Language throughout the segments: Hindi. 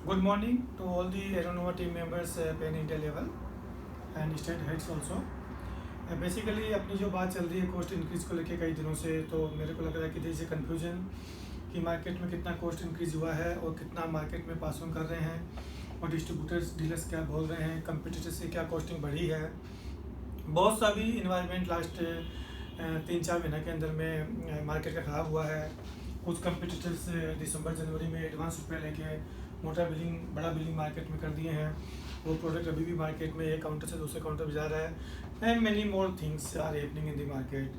Good morning to all the Aeronova team members Pan India level and state heads also. Basically अपनी जो बात चल रही है कॉस्ट इंक्रीज़ को लेके कई दिनों से, तो मेरे को लग रहा है कि देयर इज कन्फ्यूजन कि मार्केट में कितना कॉस्ट इंक्रीज़ हुआ है और कितना मार्केट में पास ऑन कर रहे हैं और डिस्ट्रीब्यूटर्स डीलर्स क्या बोल रहे हैं, कंपटीटर्स से क्या कॉस्टिंग बढ़ी है। बहुत सा भी इन्वायरमेंट लास्ट 3-4 महीने के अंदर में मार्केट का ख़राब हुआ है। कुछ कंपटीटर्स दिसंबर जनवरी में एडवांस रुपये लेके मोटा बिलिंग बड़ा बिलिंग मार्केट में कर दिए हैं। वो प्रोडक्ट अभी भी मार्केट में एक काउंटर से दूसरे काउंटर पर जा रहा है and many more things are happening in the market.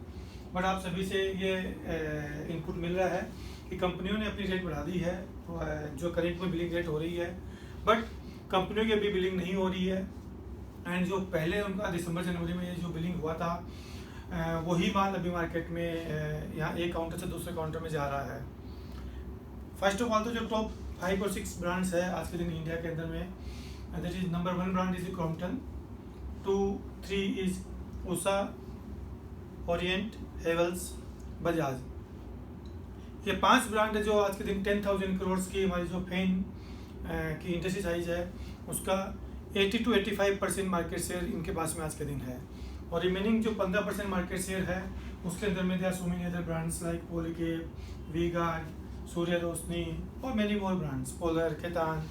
But आप सभी से ये इनपुट मिल रहा है कि कंपनियों ने अपनी रेट बढ़ा दी है, जो करेंट में बिलिंग रेट हो रही है, बट कंपनियों की अभी बिलिंग नहीं हो रही है। एंड जो पहले उनका दिसंबर जनवरी में जो बिलिंग हुआ था वही माल अभी मार्केट में यहाँ एक काउंटर से दूसरे काउंटर में जा रहा है। फर्स्ट ऑफ ऑल तो जो टॉप 5 और 6 ब्रांड्स है आज के दिन इंडिया के अंदर में, that is number 1 brand is Crompton, 2, 3 is Usha, Orient, Havells, Bajaj. ये 5 ब्रांड है जो आज के दिन 10,000 करोड़ की हमारी जो फैन की इंडस्ट्री साइज है उसका 80 to 85% मार्केट शेयर इनके पास में आज के दिन है। और रिमेनिंग जो 15% मार्केट शेयर है उसके अंदर में so many other brands like पोलिके, वी-गार्ड, सूर्य रोशनी और मेनी मोर ब्रांड्स, पोलर, केतान,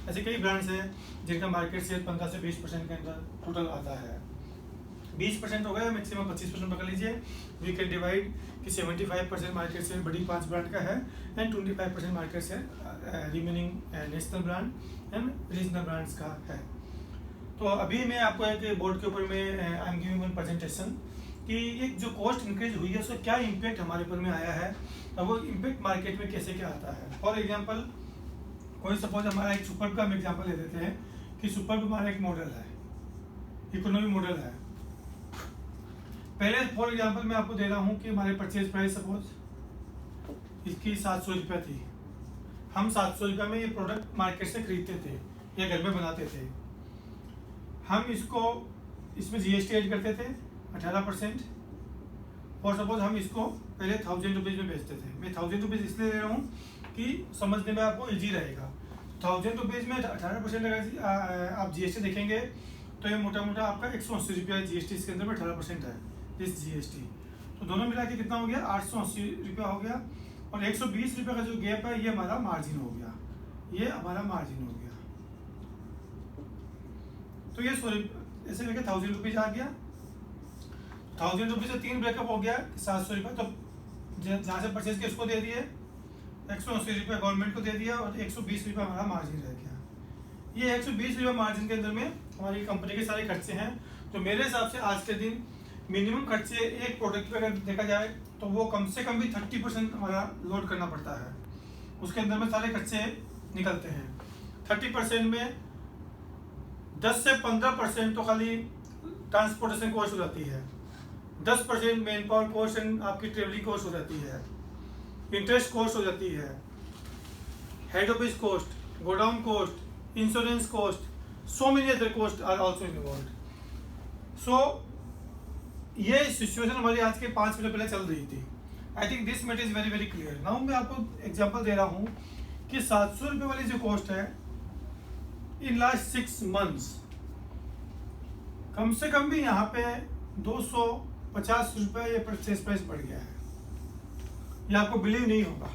ऐसे कई ब्रांड्स हैं जिनका मार्केट शेयर 15 से 20% के अंदर टोटल आता है। 20% हो गया, मैक्सिमम 25% पकड़ लीजिए। वी कैन डिवाइड कि 75% मार्केट शेयर बड़ी 5 ब्रांड का है and 25% market share remaining national brand and regional brands का है। तो अभी मैं आपको एक बोर्ड के ऊपर में I am giving one presentation कि एक जो कॉस्ट इंक्रीज हुई है उसका क्या इम्पैक्ट हमारे ऊपर में आया है और वो इम्पैक्ट मार्केट में कैसे क्या आता है। फॉर एग्जांपल कोई सपोज हमारा एक सुपर का हम एग्जांपल ले देते हैं कि सुपर हमारा एक मॉडल है, इकोनॉमी मॉडल है। पहले फॉर एग्जांपल मैं आपको दे रहा हूँ कि हमारे परचेज प्राइस सपोज इसकी 700 रुपये थी। हम 700 रुपये में ये प्रोडक्ट मार्केट से खरीदते थे या घर में बनाते थे। हम इसमें जीएसटी ऐड करते थे 18%। और सपोज हम इसको पहले 1000 रुपीज़ में बेचते थे। मैं 1000 रुपीज़ इसलिए ले रहा हूँ कि समझने में आपको इजी रहेगा। 1000 रुपीज़ में 18% लगा, आप जीएसटी देखेंगे तो ये मोटा मोटा आपका 180 रुपया जीएसटी, इसके अंदर में 18% है इस जीएसटी। तो दोनों मिला के कितना हो गया, 880 रुपया हो गया। और 120 रुपये का जो गैप है ये हमारा मार्जिन हो गया, ये हमारा मार्जिन हो गया। तो ये सॉरी ऐसे लेके 1000 रुपीज़ आ गया। 1000 रुपीज़ से 3 ब्रेकअप हो गया 700 रुपये। तो जहाँ से परचेज किया उसको दे दिए, 180 रुपये गवर्नमेंट को दे दिया और 120 रुपये हमारा मार्जिन रह गया। ये 120 रुपये मार्जिन के अंदर में हमारी कंपनी के सारे खर्चे हैं। तो मेरे हिसाब से आज के दिन मिनिमम खर्चे एक प्रोडक्ट पे अगर देखा जाए तो वो कम से कम भी 30% हमारा लोड करना पड़ता है। उसके अंदर में सारे खर्चे निकलते हैं। 30% में 10 से 15% तो खाली ट्रांसपोर्टेशन कॉस्ट हो जाती है, 10% मैन पावर कॉस्ट एंड आपकी ट्रेवलिंग कॉस्ट हो जाती है, इंटरेस्ट कॉस्ट हो जाती है, head office cost, godown cost, insurance cost, so many other cost are also involved. So ये सिचुएशन हमारी आज के 5 मिनट पहले चल रही थी। I think this matter is very very clear. Now मैं आपको एग्जांपल दे रहा हूँ कि 700 रुपये वाली जो कॉस्ट है इन लास्ट 6 मंथ्स कम से कम भी यहाँ पे 250 रुपये ये परचेज प्राइस बढ़ गया है। ये आपको बिलीव नहीं होगा।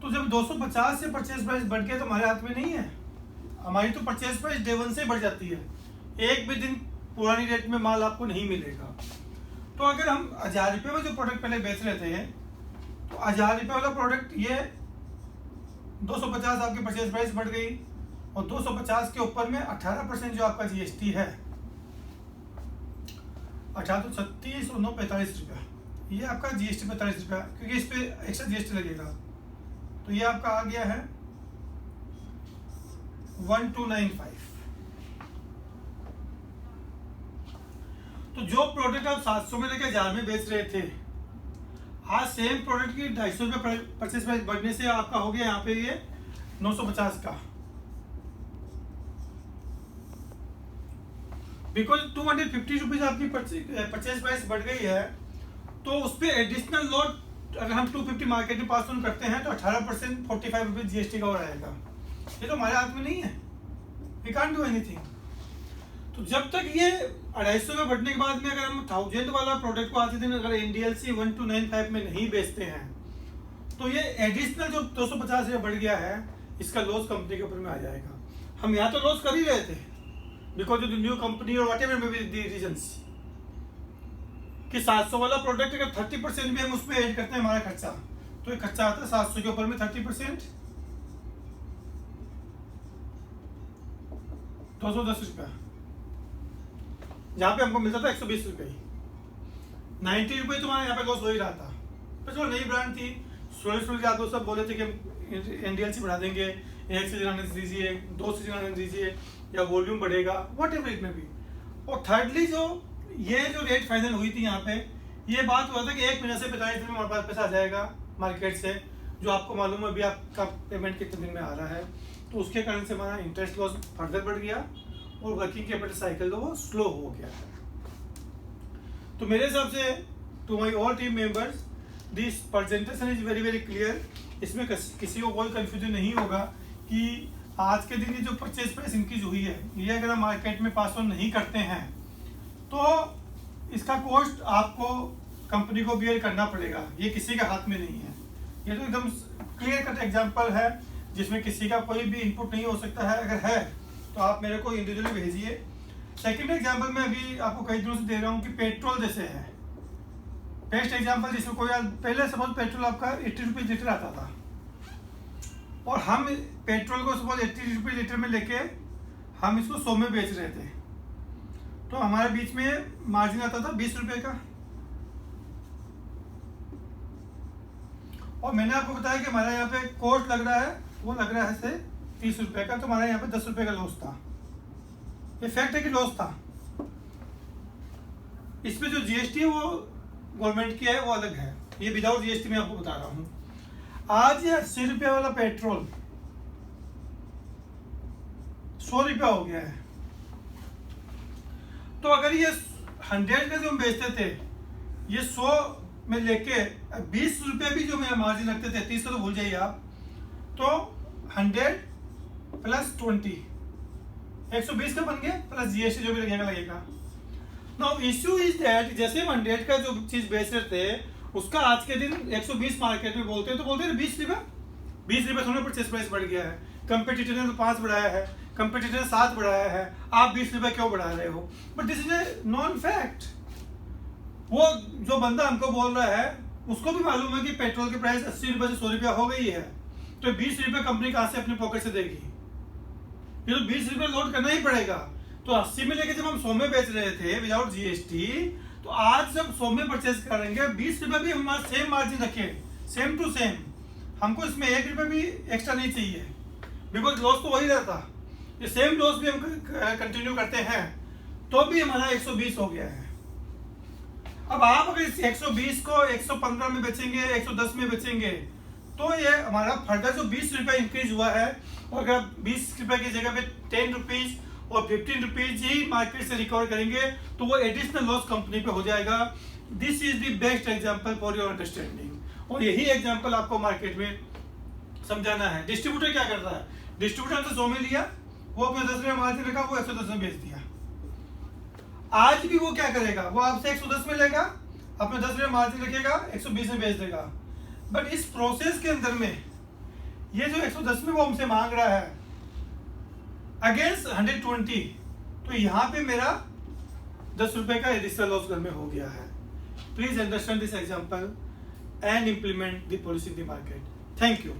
तो जब 250 से परचेज प्राइस बढ़ गया तो हमारे हाथ में नहीं है। हमारी तो परचेज प्राइस डे 1 से बढ़ जाती है। एक भी दिन पुरानी रेट में माल आपको नहीं मिलेगा। तो अगर हम 1000 रुपये में जो प्रोडक्ट पहले बेच रहे थे तो 1000 रुपये वाला प्रोडक्ट ये 250 आपकी परचेज प्राइस बढ़ गई और 250 के ऊपर में 18% जो आपका जीएसटी है, 18 तो 36 और 9 45 रुपया, ये आपका जीएसटी 45 रुपया, क्योंकि इस पे एक्स्ट्रा जीएसटी लगेगा। तो ये आपका आ गया है 1295। तो जो प्रोडक्ट आप 700 में लेके 1000 में बेच रहे थे, आज सेम प्रोडक्ट की 250 रुपये परचेज प्राइस बढ़ने से आपका हो गया यहाँ पे ये 950 का। बिकॉज 250 रुपीज आपकी परचेज प्राइस बढ़ गई है, तो उस पर एडिशनल लोड अगर हम 250 मार्केट में पास ऑन करते हैं तो 18% 45 रुपीज जीएसटी का और आएगा। ये तो हमारे हाथ में नहीं है, वी कांट डू एनीथिंग। तो जब तक ये 250 में बढ़ने के बाद में अगर हम 1000 वाला प्रोडक्ट को आज के दिन अगर NDLC 1295 में नहीं बेचते हैं तो ये एडिशनल जो 250 बढ़ गया है इसका लॉस कंपनी के ऊपर में आ जाएगा। हम यहाँ तो लॉस कर ही रहे थे because of the new company और whatever may be the reasons कि 700 वाला प्रोडक्ट अगर 30% भी हम उसमें ऐड करते हैं हमारा खर्चा, तो ये खर्चा आता है 700 के ऊपर में 30% 210 रुपया, जहाँ पे हमको मिलता था 120 रुपये, 90 रुपये तुम्हारा यहाँ पे लॉस हो ही रहा था। पर जो नई ब्रांड थी स्लोली आप लोग सब बोले थे कि हम NDLC बढ़ा देंगे, 1 से आने दीजिए, 2 से आने दीजिए, या वॉल्यूम बढ़ेगा, वॉट एवर इट में भी। और थर्डली जो रेट फाइनल हुई थी यहाँ पे, ये बात हुआ था कि 1 महीने से 45 दिन में हमारे पास पैसा आ जाएगा मार्केट से, जो आपको मालूम है अभी आपका पेमेंट कितने दिन में आ रहा है। तो उसके कारण से हमारा इंटरेस्ट लॉस फर्दर बढ़ गया और वर्किंग कैपिटल साइकिल तो वो स्लो हो गया। तो मेरे हिसाब से to my all team members this presentation is very very clear. इसमें किसी को कोई कंफ्यूजन नहीं होगा कि आज के दिन ये जो परचेज प्राइस इंक्रीज हुई है ये अगर हम मार्केट में पास ऑन नहीं करते हैं तो इसका कॉस्ट आपको कंपनी को बियर करना पड़ेगा, ये किसी के हाथ में नहीं है। ये तो एकदम क्लियर कट एग्जांपल है जिसमें किसी का कोई भी इनपुट नहीं हो सकता है। अगर है तो आप मेरे को इंडिविजुअली भेजिए। सेकंड एग्जांपल मैं अभी आपको कई दिनों से दे रहा हूँ कि पेट्रोल जैसे है बेस्ट एग्जांपल, जिसमें कोई पहले सपोज पेट्रोल आपका 80 रुपये लीटर आता था और हम पेट्रोल को सपोज 80 रुपये लीटर में लेके हम इसको 100 में बेच रहे थे, तो हमारे बीच में मार्जिन आता था 20 रुपये का। और मैंने आपको बताया कि हमारा यहाँ पे कॉस्ट लग रहा है, वो लग रहा है से 30 रुपये का, तो हमारा यहाँ पे 10 रुपये का लॉस था। ये फैक्ट है कि लॉस था। इसमें जो GST है वो गवर्नमेंट की है, वो अलग है। ये विदाउट GST में आपको बता रहा हूँ। आज ये 80 रुपये वाला पेट्रोल 100 रुपया हो गया है। तो अगर ये 100 का जो हम बेचते थे ये 100 में लेके 20 रुपये भी जो मेरा मार्जिन रखते थे, 30 तो भूल जाइए आप, तो 100 प्लस 20 120 का बन गया, प्लस GST जो भी लगेगा। नाउ इश्यू इज दैट जैसे हम 100 का जो चीज बेच रहे थे उसका आज के दिन 120 मार्केट में बोलते हैं, तो बोलते हैं 20 रुपये थोड़ा परचेस प्राइस बढ़ गया है। कंपटीटर ने तो 5 बढ़ाया है, कंपटीटर ने 7 बढ़ाया है, आप 20 रुपये क्यों बढ़ा रहे हो? But this is a non fact. वो जो बंदा हमको बोल रहा है उसको भी मालूम है कि पेट्रोल की प्राइस 80 रुपये से 100 रुपया हो गई है, तो 20 रुपये कंपनी कहाँ से अपने पॉकेट से देगी? ये तो 20 रुपये लोड करना ही पड़ेगा। तो 80 में लेके जब हम 100 में बेच रहे थे विदाउट GST, तो आज जब 100 में परचेज करेंगे 20 रुपये भी हमारा सेम मार्जिन रखें, सेम टू सेम। हमको इसमें 1 रुपये भी एक्स्ट्रा नहीं चाहिए बिकॉज लॉस तो वही रहता। ये सेम लॉस भी हम कंटिन्यू करते हैं तो भी हमारा 120 हो गया है। अब आप अगर इस 120 को 115 में बेचेंगे, 110 में बेचेंगे, तो ये हमारा फर्दर जो 20 रुपये इंक्रीज हुआ है, और अगर 20 रुपये की जगह पे 10 रुपीज और 15 रुपीज ही मार्केट से रिकवर करेंगे तो वो एडिशनल लॉस कंपनी पे हो जाएगा। This is the best example for your understanding. और यही एग्जांपल आपको मार्केट में समझाना है। डिस्ट्रीब्यूटर क्या करता है? डिस्ट्रीब्यूटर ने 100 में लिया, वो अपने 10 रुपये मार्जिन रखा, वो 110 में बेच दिया। आज भी वो क्या करेगा? वो आपसे 110 में लेगा, अपने 10 रुपये मार्जिन रखेगा, 120 में बेच देगा। बट इस प्रोसेस के अंदर में ये जो 110 में वो हमसे मांग रहा है अगेंस्ट 120, तो यहाँ पे मेरा 10 रुपये का एडिशनल लॉस घर में हो गया है। Please understand this example and implement the policy in the market. Thank you.